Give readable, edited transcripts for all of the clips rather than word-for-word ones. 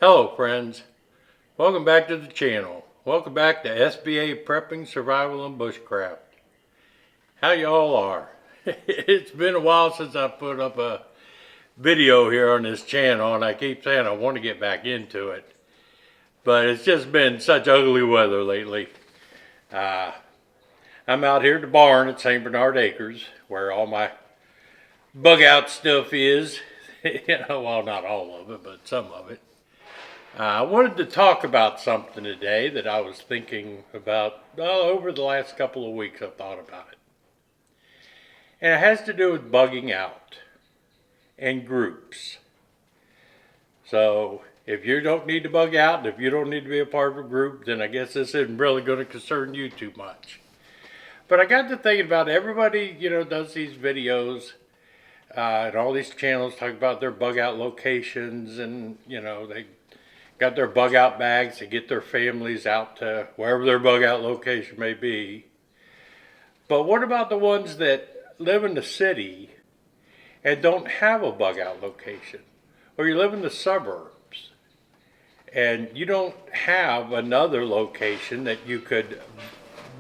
Hello friends, welcome back to the channel. Welcome back to SBA Prepping, Survival, and Bushcraft. How y'all are? It's been a while since I put up a video here on this channel, and I keep saying I want to get back into it. But it's just been such ugly weather lately. I'm out here at the barn at St. Bernard Acres, where all my bug out stuff is. Well, not all of it, but some of it. I wanted to talk about something today that I was thinking about over the last couple of weeks. I've thought about it. And it has to do with bugging out and groups. So if you don't need to bug out, if you don't need to be a part of a group, then I guess this isn't really going to concern you too much. But I got to thinking about everybody, does these videos and all these channels talk about their bug out locations, and, they got their bug out bags to get their families out to wherever their bug out location may be. But what about the ones that live in the city and don't have a bug out location? Or you live in the suburbs and you don't have another location that you could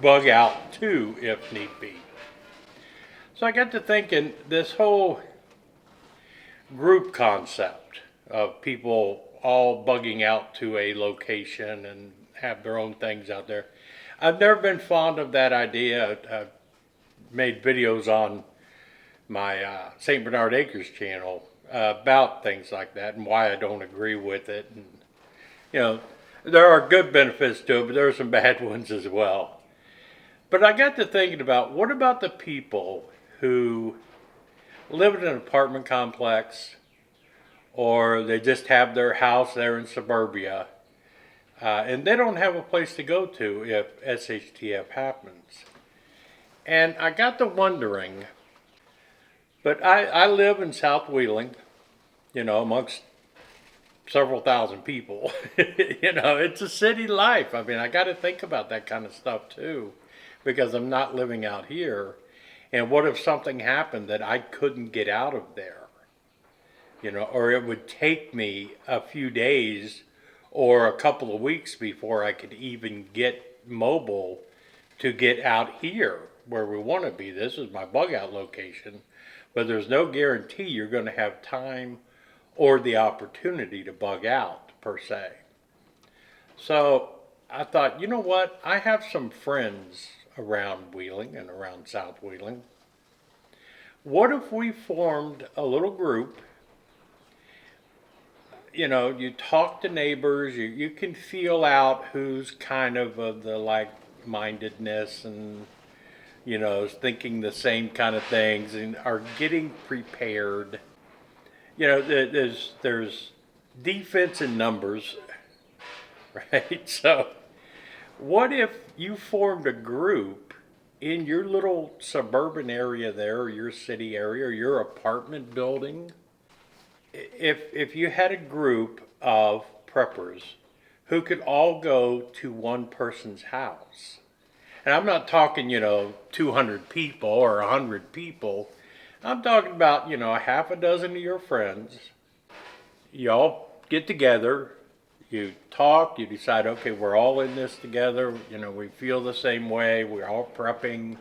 bug out to if need be. So I got to thinking, this whole group concept of people all bugging out to a location and have their own things out there. I've never been fond of that idea. I've made videos on my St. Bernard Acres channel about things like that and why I don't agree with it. And, there are good benefits to it, but there are some bad ones as well. But I got to thinking about, what about the people who live in an apartment complex, or they just have their house there in Suburbia, and they don't have a place to go to if SHTF happens. And I got to wondering, but I live in South Wheeling, amongst several thousand people. It's a city life. I mean, I got to think about that kind of stuff too, because I'm not living out here. And what if something happened that I couldn't get out of there? Or it would take me a few days or a couple of weeks before I could even get mobile to get out here where we want to be. This is my bug out location, but there's no guarantee you're going to have time or the opportunity to bug out per se. So I thought, you know what? I have some friends around Wheeling and around South Wheeling. What if we formed a little group? You talk to neighbors, you can feel out who's kind of the like-mindedness and, is thinking the same kind of things and are getting prepared. There's defense in numbers, right? So what if you formed a group in your little suburban area there, or your city area, or your apartment building? If you had a group of preppers who could all go to one person's house, and I'm not talking, 200 people or 100 people, I'm talking about, a half a dozen of your friends. You all get together, you talk, you decide, okay, we're all in this together, we feel the same way, we're all prepping.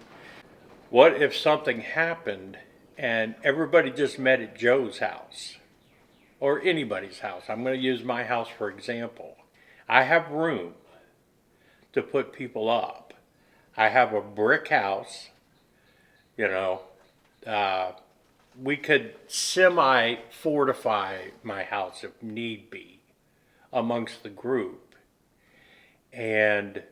What if something happened and everybody just met at Joe's house? Or anybody's house. I'm going to use my house for example. I have room to put people up. I have a brick house. We could semi-fortify my house if need be amongst the group. And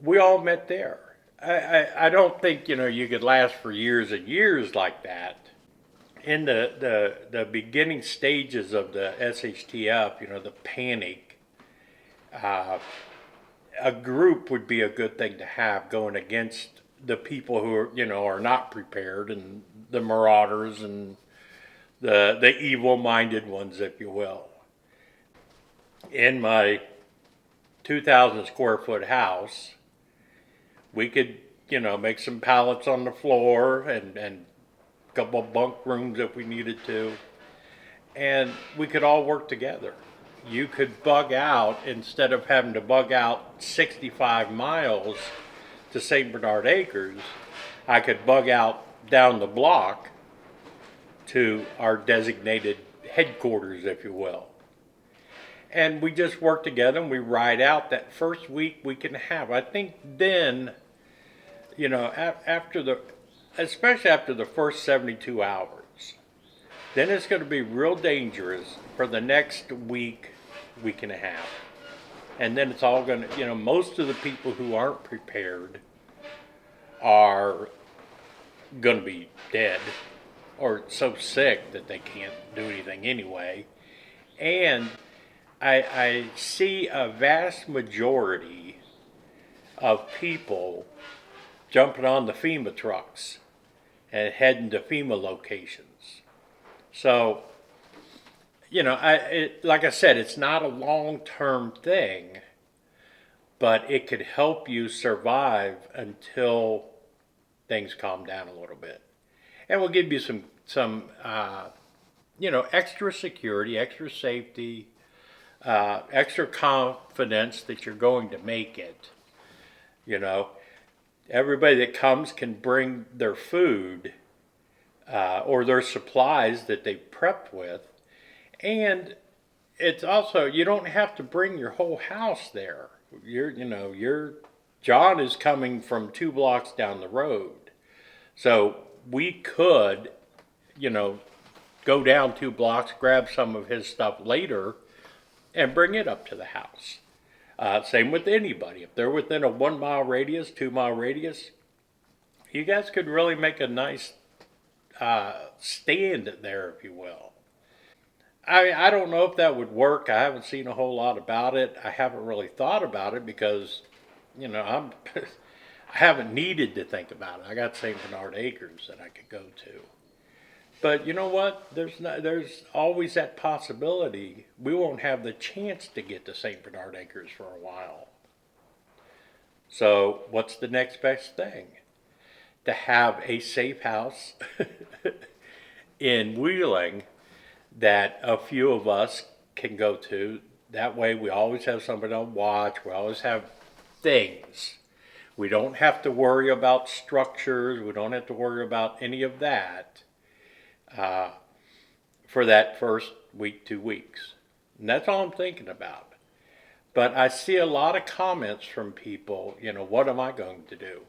we all met there. I don't think, you could last for years and years like that. In the beginning stages of the SHTF, the panic, a group would be a good thing to have going against the people who are not prepared, and the marauders and the evil-minded ones, if you will. In my 2,000 square foot house, we could, make some pallets on the floor and couple of bunk rooms if we needed to, and we could all work together. you could bug out instead of having to bug out 65 miles to St. Bernard Acres. I could bug out down the block to our designated headquarters, if you will. And we just work together and we ride out that first week and a half. I think then, after especially after the first 72 hours, then it's going to be real dangerous for the next week and a half. And then it's all going to, most of the people who aren't prepared are going to be dead or so sick that they can't do anything anyway. And I see a vast majority of people jumping on the FEMA trucks and heading to FEMA locations. So, like I said, it's not a long-term thing, but it could help you survive until things calm down a little bit. And we'll give you some extra security, extra safety, extra confidence that you're going to make it. Everybody that comes can bring their food or their supplies that they prepped with. And it's also, you don't have to bring your whole house there. John is coming from 2 blocks down the road. So we could, go down 2 blocks, grab some of his stuff later, and bring it up to the house. Same with anybody. If they're within a 1 mile radius, 2 mile radius, you guys could really make a nice stand there, if you will. I don't know if that would work. I haven't seen a whole lot about it. I haven't really thought about it because, I haven't needed to think about it. I got St. Bernard Acres that I could go to. But you know what? There's always that possibility we won't have the chance to get to St. Bernard Acres for a while. So what's the next best thing? To have a safe house in Wheeling that a few of us can go to. That way we always have somebody on watch. We always have things. We don't have to worry about structures. We don't have to worry about any of that for that first week, 2 weeks. And that's all I'm thinking about. But I see a lot of comments from people, what am I going to do?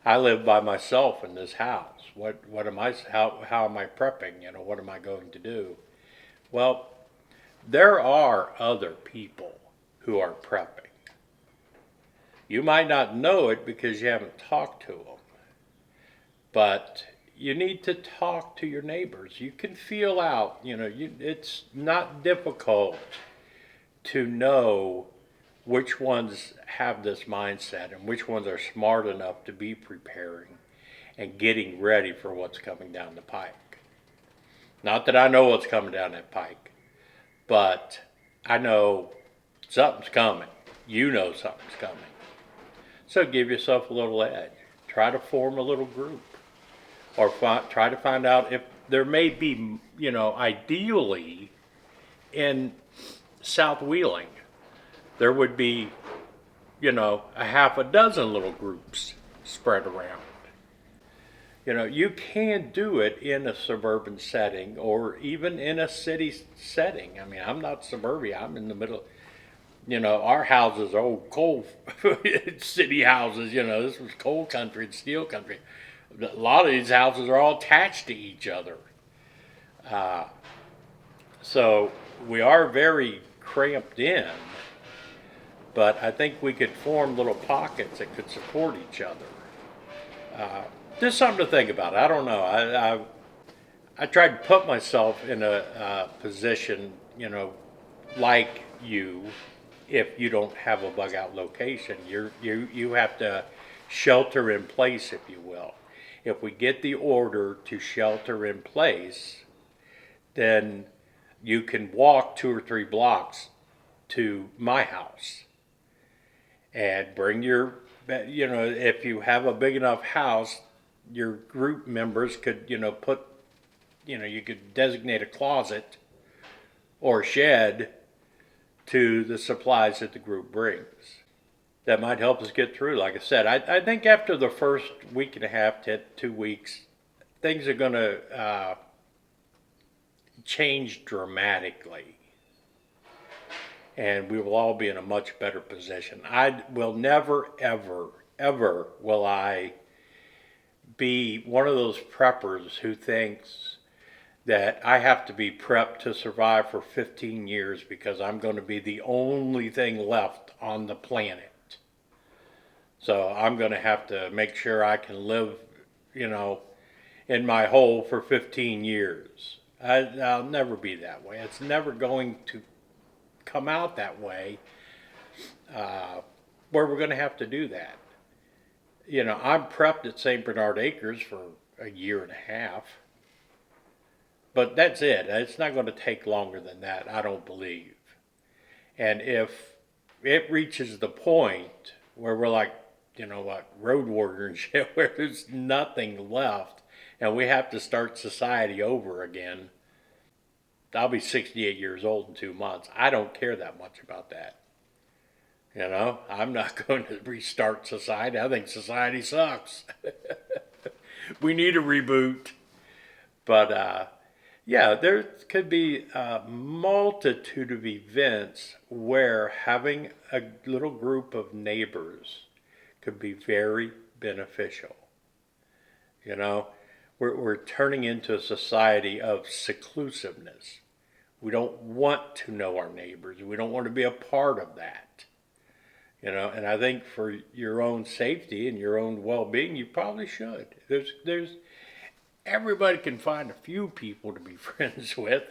I live by myself in this house. How am I prepping? What am I going to do? Well, there are other people who are prepping. You might not know it because you haven't talked to them. But you need to talk to your neighbors. You can feel out, it's not difficult to know which ones have this mindset and which ones are smart enough to be preparing and getting ready for what's coming down the pike. Not that I know what's coming down that pike, but I know something's coming. You know something's coming. So give yourself a little edge. Try to form a little group. Or try to find out if there may be, ideally in South Wheeling, there would be, a half a dozen little groups spread around. You can do it in a suburban setting or even in a city setting. I mean, I'm not suburbia. I'm in the middle. Our houses are old coal city houses. This was coal country and steel country. A lot of these houses are all attached to each other. So we are very cramped in, but I think we could form little pockets that could support each other. Just something to think about. I don't know. I tried to put myself in a position, like you. If you don't have a bug out location, you have to shelter in place, if you will. If we get the order to shelter in place, then you can walk 2 or 3 blocks to my house and bring your, if you have a big enough house, your group members could, you could designate a closet or shed to the supplies that the group brings. That might help us get through. Like I said, I think after the first week and a half to 2 weeks, things are going to change dramatically. And we will all be in a much better position. I will never, ever, ever will I be one of those preppers who thinks that I have to be prepped to survive for 15 years because I'm going to be the only thing left on the planet. So I'm going to have to make sure I can live, in my hole for 15 years. I'll never be that way. It's never going to come out that way where we're going to have to do that. I'm prepped at St. Bernard Acres for a year and a half. But that's it. It's not going to take longer than that, I don't believe. And if it reaches the point where we're like, road warrior and shit, where there's nothing left and we have to start society over again, I'll be 68 years old in 2 months. I don't care that much about that. I'm not going to restart society. I think society sucks. We need a reboot. But, yeah, there could be a multitude of events where having a little group of neighbors could be very beneficial. We're turning into a society of seclusiveness. We don't want to know our neighbors. We don't want to be a part of that. And I think for your own safety and your own well-being, you probably should. There's everybody can find a few people to be friends with.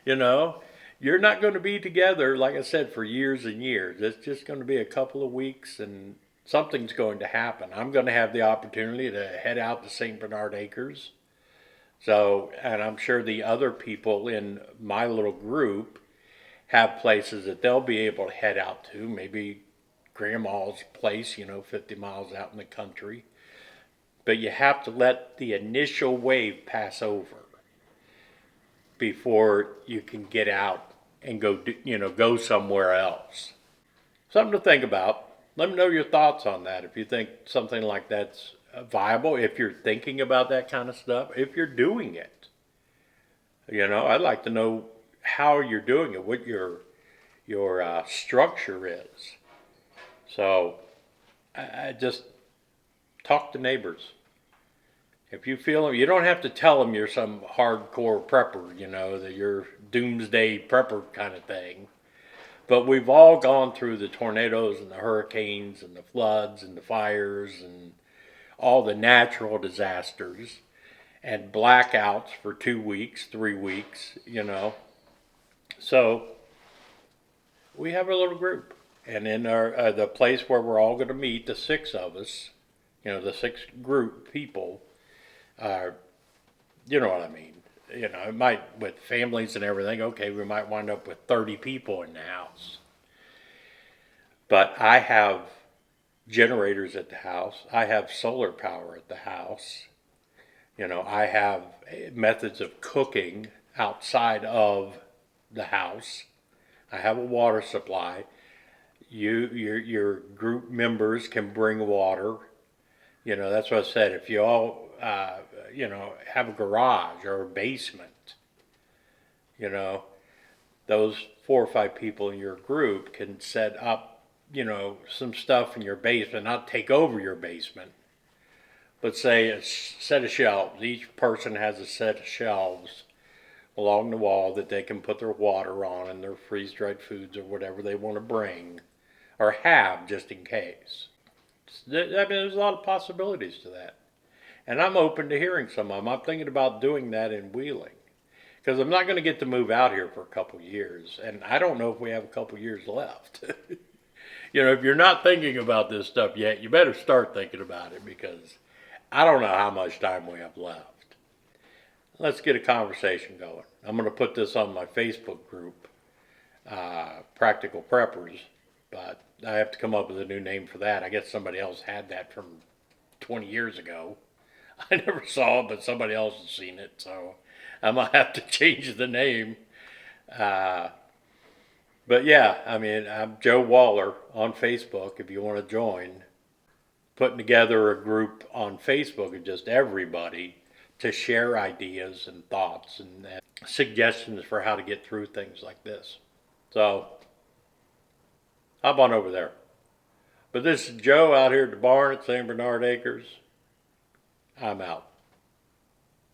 You're not going to be together, like I said, for years and years. It's just going to be a couple of weeks and something's going to happen. I'm going to have the opportunity to head out to St. Bernard Acres. So, and I'm sure the other people in my little group have places that they'll be able to head out to. Maybe grandma's place, 50 miles out in the country. But you have to let the initial wave pass over before you can get out and go somewhere else. Something to think about. Let me know your thoughts on that. If you think something like that's viable, if you're thinking about that kind of stuff, if you're doing it. I'd like to know how you're doing it, what your structure is. So I just talk to neighbors. If you feel them, you don't have to tell them you're some hardcore prepper, that you're doomsday prepper kind of thing. But we've all gone through the tornadoes and the hurricanes and the floods and the fires and all the natural disasters and blackouts for 2 weeks, 3 weeks, So we have a little group. And in our the place where we're all going to meet, the 6 of us, the 6 group people, you know what I mean. It might, with families and everything, okay, we might wind up with 30 people in the house. But I have generators at the house. I have solar power at the house. I have methods of cooking outside of the house. I have a water supply. Your group members can bring water. That's what I said. If you all, have a garage or a basement, those 4 or 5 people in your group can set up, some stuff in your basement, not take over your basement, but say a set of shelves. Each person has a set of shelves along the wall that they can put their water on and their freeze-dried foods or whatever they want to bring or have just in case. There's a lot of possibilities to that. And I'm open to hearing some of them. I'm thinking about doing that in Wheeling. Because I'm not going to get to move out here for a couple of years. And I don't know if we have a couple of years left. If you're not thinking about this stuff yet, you better start thinking about it. Because I don't know how much time we have left. Let's get a conversation going. I'm going to put this on my Facebook group, Practical Preppers. But I have to come up with a new name for that. I guess somebody else had that from 20 years ago. I never saw it, but somebody else has seen it, so I might have to change the name. Uh, but yeah, I mean, I'm Joe Waller on Facebook if you want to join. Putting together a group on Facebook of just everybody to share ideas and thoughts and suggestions for how to get through things like this. So hop on over there. But this is Joe out here at the barn at St. Bernard Acres. I'm out.